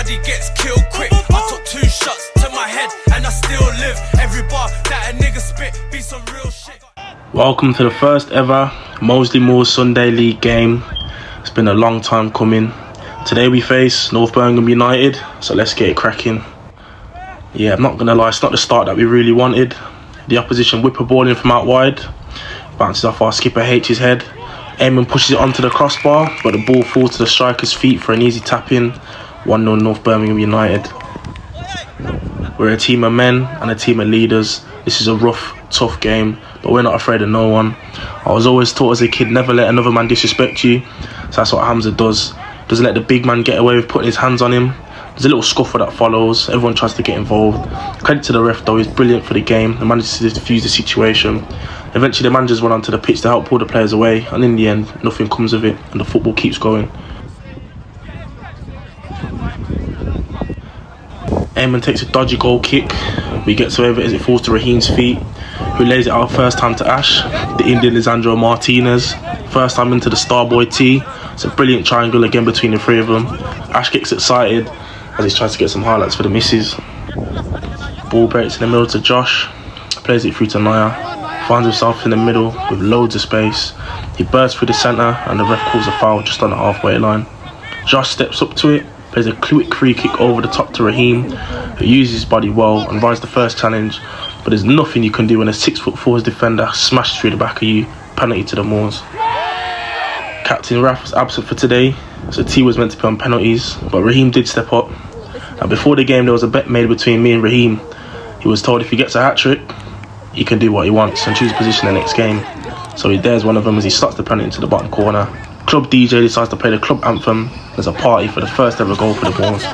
everybody gets killed quick. I took 2 shots to my head and I still live. Every bar that a nigga spit be some real shit. Welcome to the first ever Moseley Moors Sunday League game. It's been a long time coming. Today we face North Birmingham United, so let's get it cracking. Yeah, I'm not gonna lie, it's not the start that we really wanted. The opposition whip a ball in from out wide, bounces off our skipper H's head. Eamon pushes it onto the crossbar, but the ball falls to the striker's feet for an easy tap-in. 1-0 North Birmingham United. We're a team of men and a team of leaders. This is a rough, tough game, but we're not afraid of no one. I was always taught as a kid, never let another man disrespect you. So that's what Hamza does. Doesn't let the big man get away with putting his hands on him. There's a little scuffle that follows. Everyone tries to get involved. Credit to the ref though, he's brilliant for the game. He manages to defuse the situation. Eventually the managers run onto the pitch to help pull the players away, and in the end, nothing comes of it, and the football keeps going. Eamon takes a dodgy goal kick, but he gets away with it as it falls to Raheem's feet, who lays it out first time to Ash, the Indian Lisandro Martinez. First time into the Starboy T. It's a brilliant triangle again between the three of them. Ash gets excited as he tries to get some highlights for the misses. Ball breaks in the middle to Josh, plays it through to Naya. Finds himself in the middle with loads of space. He bursts through the centre and the ref calls a foul just on the halfway line. Josh steps up to it, plays a quick free kick over the top to Raheem, who uses his body well and rides the first challenge, but there's nothing you can do when a 6'4" defender smashes through the back of you. Penalty to the Moors. Captain Raf was absent for today, so T was meant to be on penalties, but Raheem did step up. And before the game there was a bet made between me and Raheem. He was told if he gets a hat-trick, he can do what he wants and choose position the next game. So he dares one of them as he slots the penalty into the bottom corner. Club DJ decides to play the club anthem as a party for the first ever goal for the Moors.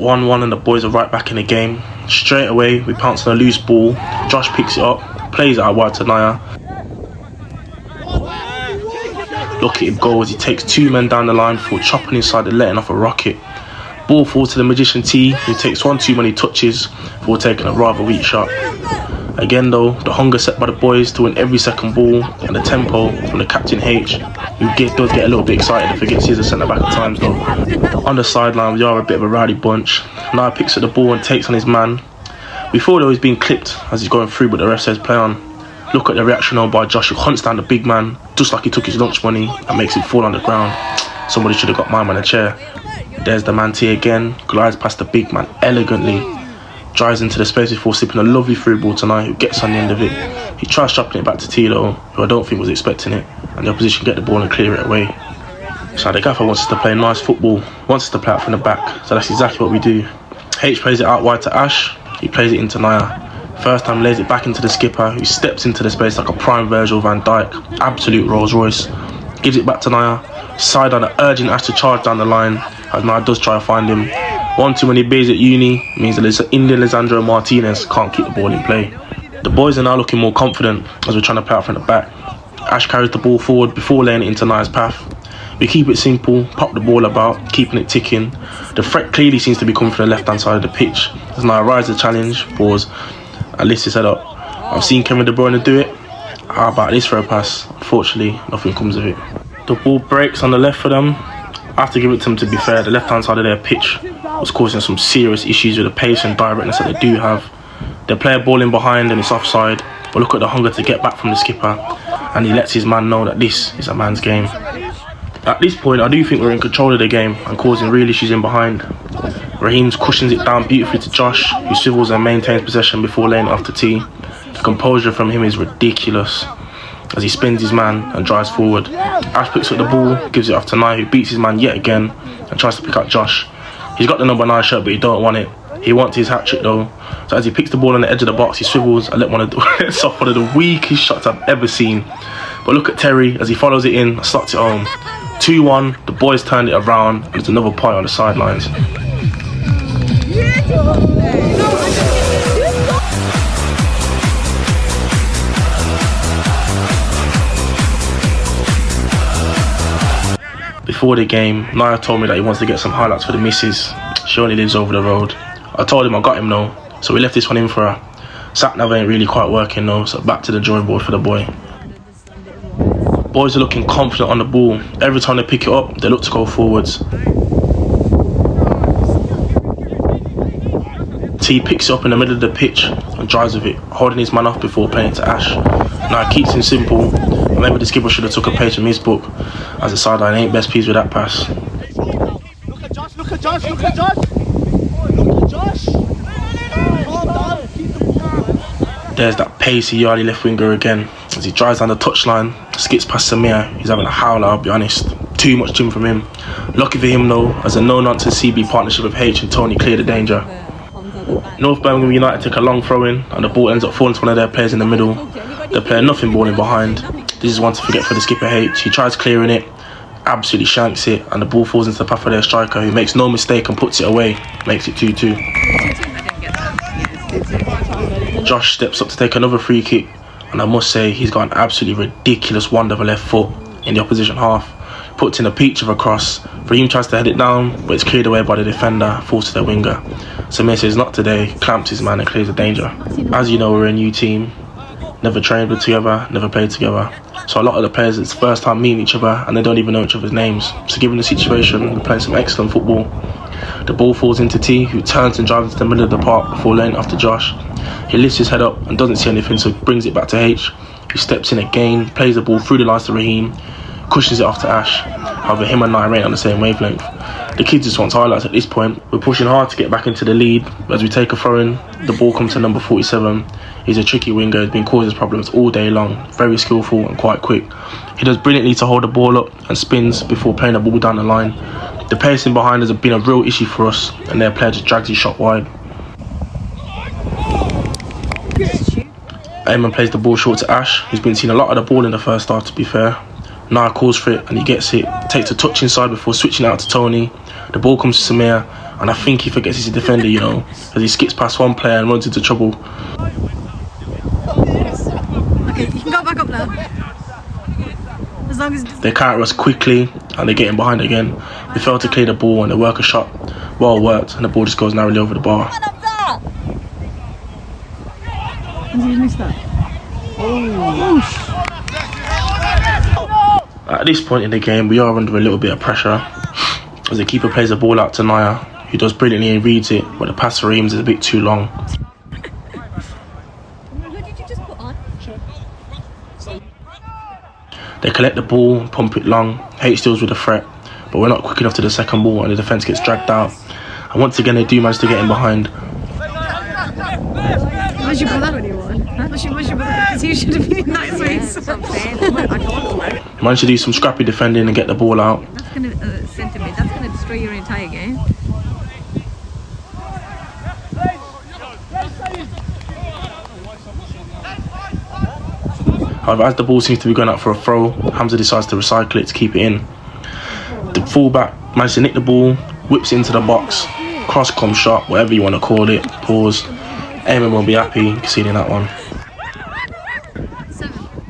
(1-1) and the boys are right back in the game. Straight away we pounce on a loose ball. Josh picks it up, plays it out wide to Naya. Look at him go as he takes 2 men down the line before chopping inside and letting off a rocket. Ball falls to the magician T, who takes 1 too many touches before taking a rather weak shot. Again though, the hunger set by the boys to win every second ball, and the tempo from the captain H, who does get a little bit excited and forgets he's a centre back at times though. On the sideline we are a bit of a rowdy bunch. Naya picks up the ball and takes on his man. We thought though he's being clipped as he's going through, but the ref says play on. Look at the reaction on by Josh, who hunts down the big man just like he took his lunch money and makes him fall on the ground. Somebody should have got my man a chair. There's the man T again, glides past the big man elegantly, drives into the space before slipping a lovely through ball tonight, who gets on the end of it. He tries chopping it back to T though, who I don't think was expecting it, and the opposition get the ball and clear it away. So the gaffer wants us to play nice football, wants us to play out from the back, so that's exactly what we do. H plays it out wide to Ash, he plays it into Naya. First time lays it back into the skipper, who steps into the space like a prime Virgil van Dijk, absolute Rolls Royce. Gives it back to Naya, side on urging Ash to charge down the line, as Naya does try to find him. 1 too many beers at uni means that Indian Lisandro Martinez can't keep the ball in play. The boys are now looking more confident as we're trying to play out from the back. Ash carries the ball forward before laying it into Naya's path. We keep it simple, pop the ball about, keeping it ticking. The threat clearly seems to be coming from the left hand side of the pitch. As Naya rises the challenge, pause, and lifts his head up. I've seen Kevin De Bruyne do it. How about this for a pass? Unfortunately, nothing comes of it. The ball breaks on the left for them. I have to give it to them, to be fair. The left hand side of their pitch was causing some serious issues with the pace and directness that they do have. They play a ball in behind and it's offside, but look at the hunger to get back from the skipper, and he lets his man know that this is a man's game. At this point I do think we're in control of the game and causing real issues in behind. Raheem cushions it down beautifully to Josh, who swivels and maintains possession before laying it off to T. The composure from him is ridiculous as he spins his man and drives forward. Ash picks up the ball, gives it off to Naya, who beats his man yet again and tries to pick up Josh. He's got the number 9 shirt, but he don't want it. He wants his hat-trick though. So as he picks the ball on the edge of the box, he swivels and lets off one of the weakest shots I've ever seen. But look at Terry as he follows it in and slots it home. 2-1, the boys turned it around, and there's another point on the sidelines. Before the game, Naya told me that he wants to get some highlights for the missus. She only lives over the road. I told him I got him though, so we left this one in for her. Sat-nav ain't really quite working though, so back to the drawing board for the boy. Boys are looking confident on the ball. Every time they pick it up, they look to go forwards. T picks it up in the middle of the pitch and drives with it, holding his man off before playing it to Ash. Now it keeps him simple. Maybe the skipper should have took a page from his book, as the sideline ain't best pleased with that pass. Look at Josh, look at Josh, look at Josh! Look at Josh! Calm down, keep the ball. There's that pacey, yardie left winger again. As he drives down the touchline, skips past Samir. He's having a howler, I'll be honest. Too much gym from him. Lucky for him though, as a no-nonsense CB partnership with H and Tony clear the danger. North Birmingham United take a long throw in and the ball ends up falling to one of their players in the middle. The player nothing balling behind. This is one to forget for the skipper H. He tries clearing it, absolutely shanks it, and the ball falls into the path of their striker, who makes no mistake and puts it away. Makes it 2-2. Josh steps up to take another free kick, and I must say he's got an absolutely ridiculous wonder of a left foot in the opposition half. Puts in a peach of a cross. Raheem tries to head it down, but it's cleared away by the defender, falls to their winger. Samir says not today, clamps his man and clears the danger. As you know, we're a new team. Never trained with together, never played together. So a lot of the players, it's the first time meeting each other and they don't even know each other's names. So given the situation, we're playing some excellent football. The ball falls into T, who turns and drives into the middle of the park before laying it off to Josh. He lifts his head up and doesn't see anything, so brings it back to H, who steps in again, plays the ball through the lines to Raheem, cushions it off to Ash. However, him and Naya ain't on the same wavelength. The kids just want highlights at this point. We're pushing hard to get back into the lead. As we take a throw in, the ball comes to number 47. He's a tricky winger, has been causing problems all day long. Very skillful and quite quick. He does brilliantly to hold the ball up and spins before playing the ball down the line. The pacing behind has been a real issue for us, and their player just drags his shot wide. Eamon plays the ball short to Ash, who's been seeing a lot of the ball in the first half, to be fair. Naya calls for it and he gets it, takes a touch inside before switching out to Tony. The ball comes to Samir and I think he forgets he's a defender, you know, as he skips past one player and runs into trouble. Okay, you can go back up now. As long as They counter us quickly and they're getting behind again. We fail to clear the ball and they work a shot. Well worked, and the ball just goes narrowly over the bar. you missed that. At this point in the game, we are under a little bit of pressure as the keeper plays the ball out to Naya, who does brilliantly and reads it, but the pass for Reams is a bit too long. Who did you just put on? They collect the ball and pump it long. H deals with the threat, but we're not quick enough to the second ball and the defence gets dragged out. And once again, they do manage to get in behind. Where's your brother when you won? Huh? Where's your brother? Because he should have been in that space. They managed to do some scrappy defending and get the ball out. That's going to centre-mid. That's going to destroy your entire game. However, as the ball seems to be going out for a throw, Hamza decides to recycle it to keep it in. The fullback manages to nick the ball, whips it into the box, cross-com shot, whatever you want to call it, pause. Eamon won't be happy conceding that one.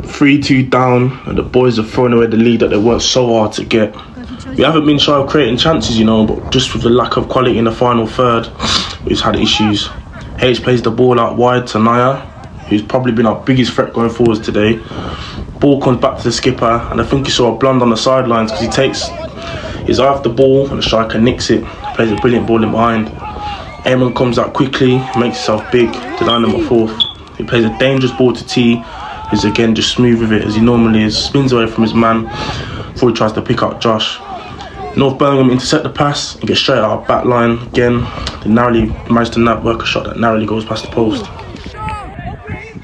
3-2 down, and the boys have thrown away the lead that they worked so hard to get. We haven't been shy of creating chances, you know, but just with the lack of quality in the final third, we've had issues. H plays the ball out wide to Naya, who's probably been our biggest threat going forwards today. Ball comes back to the skipper, and I think he saw a blonde on the sidelines because he takes his eye off the ball and the striker nicks it, plays a brilliant ball in behind. Eamon comes out quickly, makes himself big to line number 4th. He plays a dangerous ball to T, who's again just smooth with it as he normally is, spins away from his man before he tries to pick up Josh. North Birmingham intercept the pass and get straight out our back line again. They narrowly manage to work a shot that narrowly goes past the post.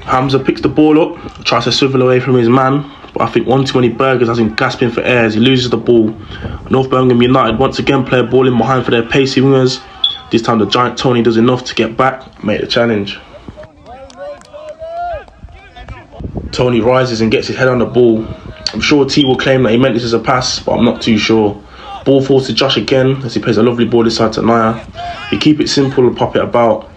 Hamza picks the ball up, tries to swivel away from his man, but I think one too many burgers has him gasping for air as he loses the ball. North Birmingham United once again play a ball in behind for their pacey wingers. This time the giant Tony does enough to get back and make the challenge. Tony rises and gets his head on the ball. I'm sure T will claim that he meant this as a pass, but I'm not too sure. Ball falls to Josh again as he plays a lovely ball inside to Naya. He keep it simple and pop it about.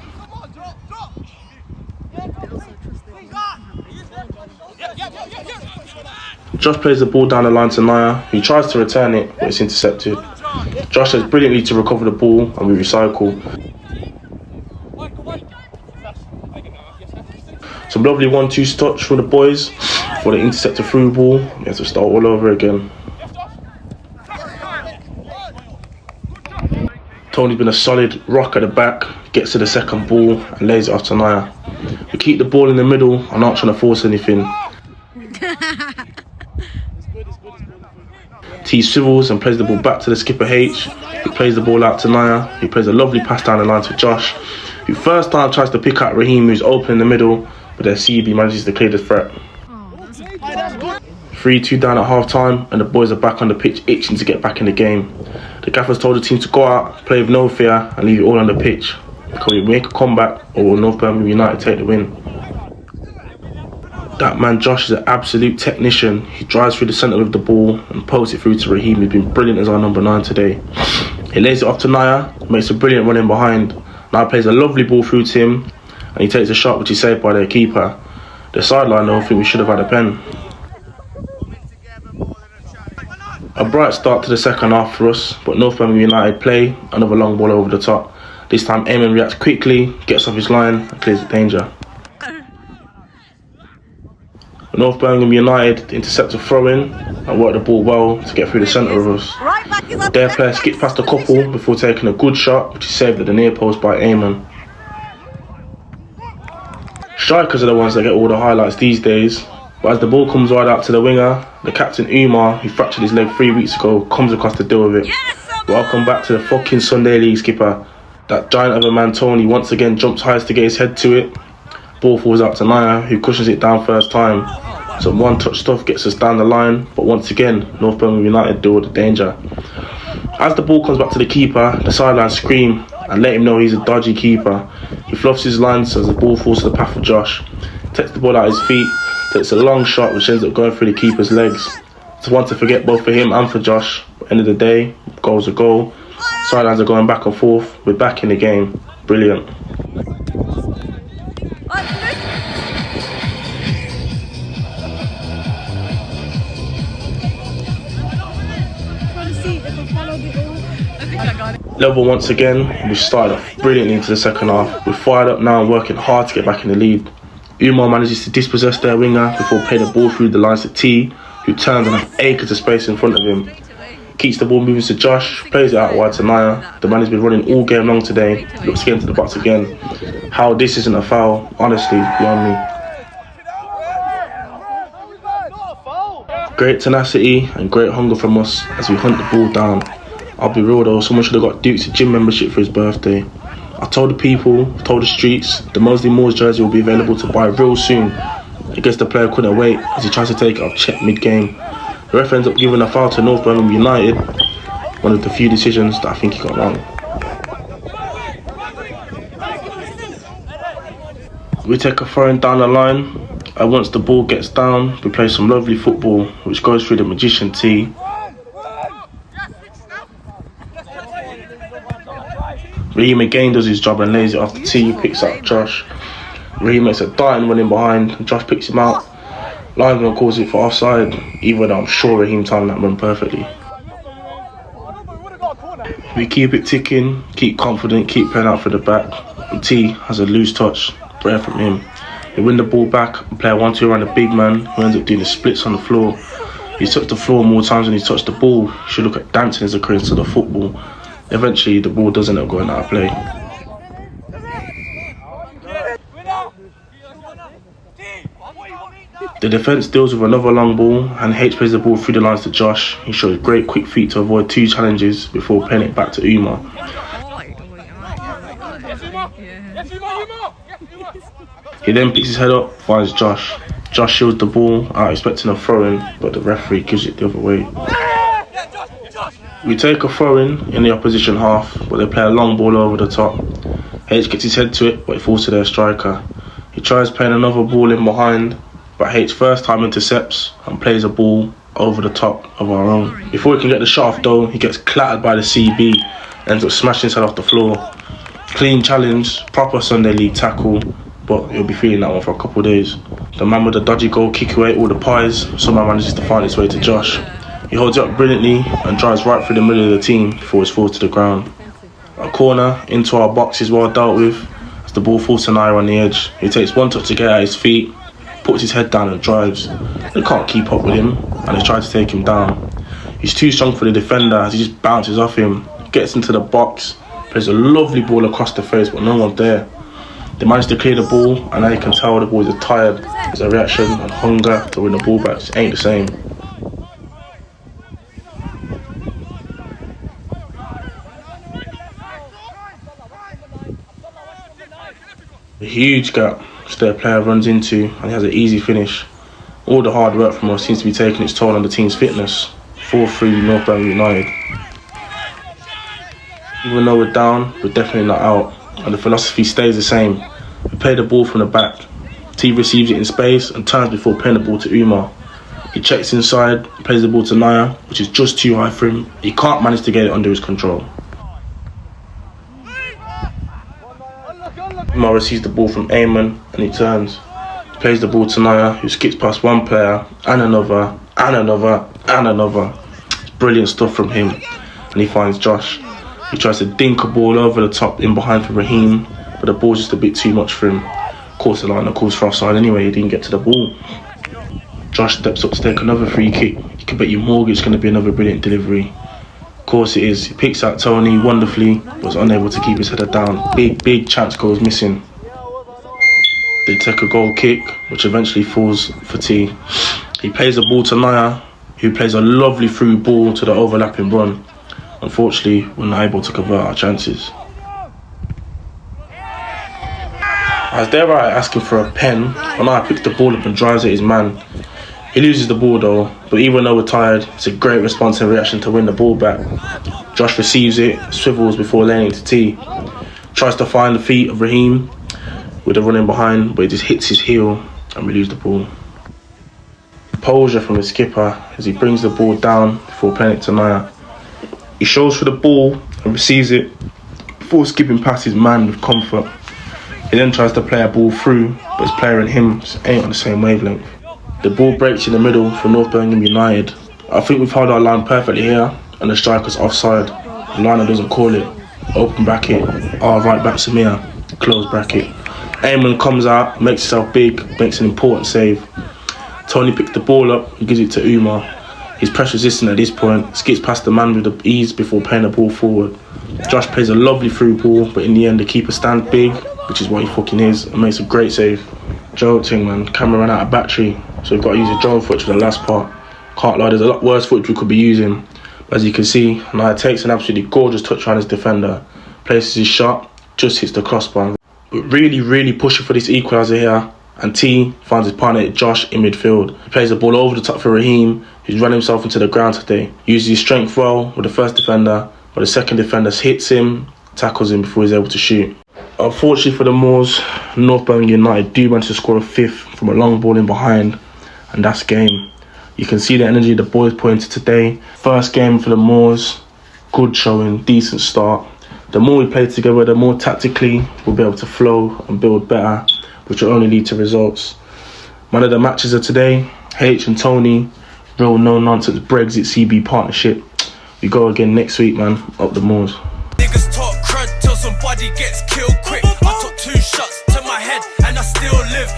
Josh plays the ball down the line to Naya, who tries to return it, but it's intercepted. Josh does brilliantly to recover the ball, and we recycle. Some lovely 1-2 touch for the boys for the interceptor through ball. We have to start all over again. Tony's been a solid rock at the back, gets to the second ball and lays it off to Naya. We keep the ball in the middle and not trying to force anything. T swivels and plays the ball back to the skipper H, who plays the ball out to Naya, who plays a lovely pass down the line to Josh, who first time tries to pick out Raheem, who's open in the middle, but their CB manages to clear the threat. 3-2 down at half time, and the boys are back on the pitch itching to get back in the game. The gaffers told the team to go out, play with no fear, and leave it all on the pitch. Because we make a comeback, or will North Birmingham United take the win? That man Josh is an absolute technician. He drives through the centre with the ball and pokes it through to Raheem, who's been brilliant as our number 9 today. He lays it off to Naya, makes a brilliant run in behind. Naya plays a lovely ball through to him, and he takes a shot which is saved by their keeper. The sideline though, I think we should have had a pen. A bright start to the second half for us, but North Birmingham United play another long ball over the top. This time Eamon reacts quickly, gets off his line and clears the danger. North Birmingham United intercept a throw-in and work the ball well to get through the centre of us. Their player skips past a couple before taking a good shot, which is saved at the near post by Eamon. Strikers are the ones that get all the highlights these days, but as the ball comes right out to the winger, the captain Umar, who fractured his leg 3 weeks ago, comes across to deal with it. Welcome back to the fucking Sunday League, skipper. That giant of a man Tony once again jumps highest to get his head to it. Ball falls out to Naya, who cushions it down first time. Some one-touch stuff gets us down the line, but once again, North Birmingham United deal with the danger. As the ball comes back to the keeper, the sidelines scream and let him know he's a dodgy keeper. He fluffs his lines as the ball falls to the path of Josh. Takes the ball out his feet, takes a long shot which ends up going through the keeper's legs. It's one to forget both for him and for Josh. At the end of the day, goal's a goal. Sidelines are going back and forth. We're back in the game. Brilliant. Level once again. We started off brilliantly into the second half. We're fired up now and working hard to get back in the lead. Umar manages to dispossess their winger before playing the ball through the lines to T, who turns and has acres of space in front of him. Keeps the ball moving to Josh, plays it out wide to Naya. The man has been running all game long today. Looks to get into the box again. How this isn't a foul, honestly, beyond me. Great tenacity and great hunger from us as we hunt the ball down. I'll be real though, someone should have got Duke's gym membership for his birthday. I told the people, told the streets, the Moseley Moors jersey will be available to buy real soon. I guess the player couldn't wait as he tries to take it off check mid-game. The ref ends up giving a foul to North Birmingham United, one of the few decisions that I think he got wrong. We take a throw-in down the line, and once the ball gets down, we play some lovely football which goes through the magician T. Raheem again does his job and lays it off the T, picks up Josh. Raheem makes a darting run in behind, and Josh picks him out. Linesman calls it for offside, even though I'm sure Raheem timed that run perfectly. We keep it ticking, keep confident, keep playing out for the back. And T has a loose touch, rare from him. We win the ball back and play a 1-2 around the big man, who ends up doing the splits on the floor. He's touched the floor more times than he's touched the ball. You should look at dancing as occurrence to the football. Eventually, the ball does end up going out of play. The defence deals with another long ball and H plays the ball through the lines to Josh. He shows great quick feet to avoid 2 challenges before playing it back to Umar. He then picks his head up, finds Josh. Josh shields the ball out expecting a throw-in, but the referee gives it the other way. We take a throw-in in the opposition half, but they play a long ball over the top. H gets his head to it, but it falls to their striker. He tries playing another ball in behind, but H first time intercepts and plays a ball over the top of our own. Before he can get the shot off though, he gets clattered by the CB, ends up smashing his head off the floor. Clean challenge, proper Sunday League tackle, but he'll be feeling that one for a couple of days. The man with the dodgy goal kick away all the pies. Somehow manages to find his way to Josh. He holds it up brilliantly and drives right through the middle of the team before it falls to the ground. A corner into our box is well dealt with as the ball falls to Naya on the edge. He takes one touch to get at his feet, puts his head down and drives. They can't keep up with him and they try to take him down. He's too strong for the defender as he just bounces off him, gets into the box, plays a lovely ball across the face but no one's there. They manage to clear the ball and now you can tell the boys are tired. There's a reaction and hunger to win the ball back. It ain't the same. A huge gap which their player runs into and he has an easy finish. All the hard work from us seems to be taking its toll on the team's fitness. 4-3 North Birmingham United. Even though we're down, we're definitely not out and the philosophy stays the same. We play the ball from the back. T receives it in space and turns before playing the ball to Umar. He checks inside, plays the ball to Naya, which is just too high for him. He can't manage to get it under his control. Umar receives the ball from Eamon and he turns. He plays the ball to Naya, who skips past one player and another and another and another. It's brilliant stuff from him and he finds Josh. He tries to dink a ball over the top in behind for Raheem, but the ball's just a bit too much for him. Of course the line calls for offside anyway, he didn't get to the ball. Josh steps up to take another free kick. You can bet your mortgage it's going to be another brilliant delivery. Of course it is. He picks out Tony wonderfully, but was unable to keep his header down. Big chance goes missing. They take a goal kick, which eventually falls for T. He plays the ball to Naya, who plays a lovely through ball to the overlapping run. Unfortunately, we're not able to convert our chances. I was there right asking for a pen, but Naya picks the ball up and drives at his man. He loses the ball though, but even though we're tired, it's a great response and reaction to win the ball back. Josh receives it, swivels before laying it to T. Tries to find the feet of Raheem with a running behind, but it just hits his heel and we lose the ball. Composure from the skipper as he brings the ball down before playing it to Naya. He shows for the ball and receives it before skipping past his man with comfort. He then tries to play a ball through, but his player and him just ain't on the same wavelength. The ball breaks in the middle for North Birmingham United. I think we've held our line perfectly here and the striker's offside. The liner doesn't call it. Open bracket, our right back Samir, close bracket. Eamon comes out, makes himself big, makes an important save. Tony picks the ball up and gives it to Umar. He's press resistant at this point, skips past the man with the ease before playing the ball forward. Josh plays a lovely through ball, but in the end the keeper stands big, which is what he fucking is, and makes a great save. Joe thing man, camera ran out of battery, so we've got to use a drone footage for the last part. Can't lie, there's a lot worse footage we could be using. But as you can see, Naya takes an absolutely gorgeous touch on his defender, places his shot, just hits the crossbar. But really pushing for this equaliser here, and T finds his partner Josh in midfield. He plays the ball over the top for Raheem, who's run himself into the ground today. Uses his strength well with the first defender, but the second defender hits him, tackles him before he's able to shoot. Unfortunately for the Moors, North Birmingham United do manage to score a fifth from a long ball in behind, and that's game. You can see the energy the boys put into today. First game for the Moors, good showing, decent start. The more we play together, the more tactically we'll be able to flow and build better, which will only lead to results. One of the matches of today, H and Tony, real no-nonsense Brexit CB partnership. We go again next week, man, up the Moors. Niggas talk crud till somebody gets killed quick. I took 2 shots to my head and I still live.